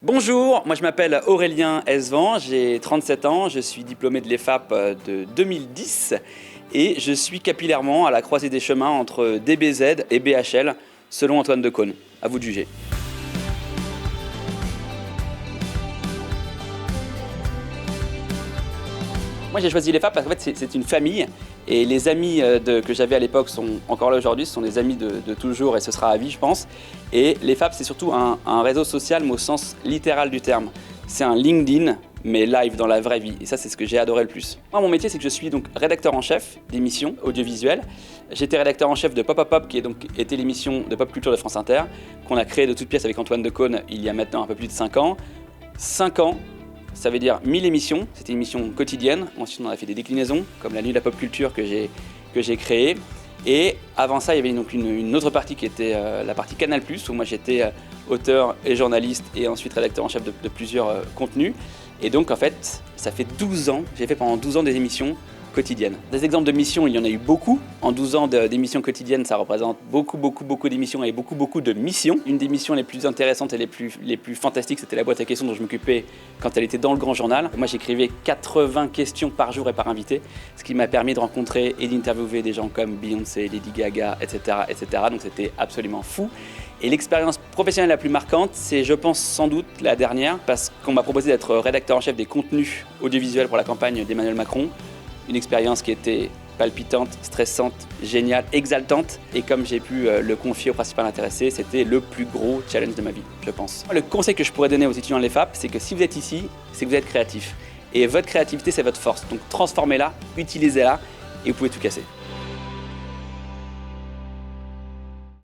Bonjour, moi je m'appelle Aurélien Esvan, j'ai 37 ans, je suis diplômé de l'EFAP de 2010 et je suis capillairement à la croisée des chemins entre DBZ et BHL, selon Antoine Decaune. À vous de juger. Moi j'ai choisi l'EFAP parce qu'en fait c'est une famille et les amis que j'avais à l'époque sont encore là aujourd'hui, ce sont des amis de toujours et ce sera à vie je pense. Et l'EFAP c'est surtout un réseau social mais au sens littéral du terme. C'est un LinkedIn mais live dans la vraie vie et ça c'est ce que j'ai adoré le plus. Moi mon métier c'est que je suis donc rédacteur en chef d'émissions audiovisuelles. J'étais rédacteur en chef de Pop Up Pop qui était l'émission de pop culture de France Inter qu'on a créée de toutes pièces avec Antoine Decaune il y a maintenant un peu plus de 5 ans. 5 ans. Ça veut dire 1000 émissions, c'était une émission quotidienne. Ensuite, on a fait des déclinaisons, comme la nuit de la pop culture que j'ai créée. Et avant ça, il y avait donc une autre partie qui était la partie Canal+, où moi j'étais auteur et journaliste et ensuite rédacteur en chef de plusieurs contenus. Et donc en fait, ça fait 12 ans, j'ai fait pendant 12 ans des émissions quotidiennes. Des exemples de missions, il y en a eu beaucoup. En 12 ans d'émissions quotidiennes, ça représente beaucoup d'émissions et beaucoup de missions. Une des missions les plus intéressantes et les plus fantastiques, c'était la boîte à questions dont je m'occupais quand elle était dans le Grand Journal. Moi, j'écrivais 80 questions par jour et par invité, ce qui m'a permis de rencontrer et d'interviewer des gens comme Beyoncé, Lady Gaga, etc. Donc c'était absolument fou. Et l'expérience professionnelle la plus marquante, c'est je pense sans doute la dernière, parce qu'on m'a proposé d'être rédacteur en chef des contenus audiovisuels pour la campagne d'Emmanuel Macron. Une expérience qui était palpitante, stressante, géniale, exaltante. Et comme j'ai pu le confier au principal intéressé, c'était le plus gros challenge de ma vie, je pense. Le conseil que je pourrais donner aux étudiants de l'EFAP, c'est que si vous êtes ici, c'est que vous êtes créatif. Et votre créativité, c'est votre force. Donc transformez-la, utilisez-la et vous pouvez tout casser.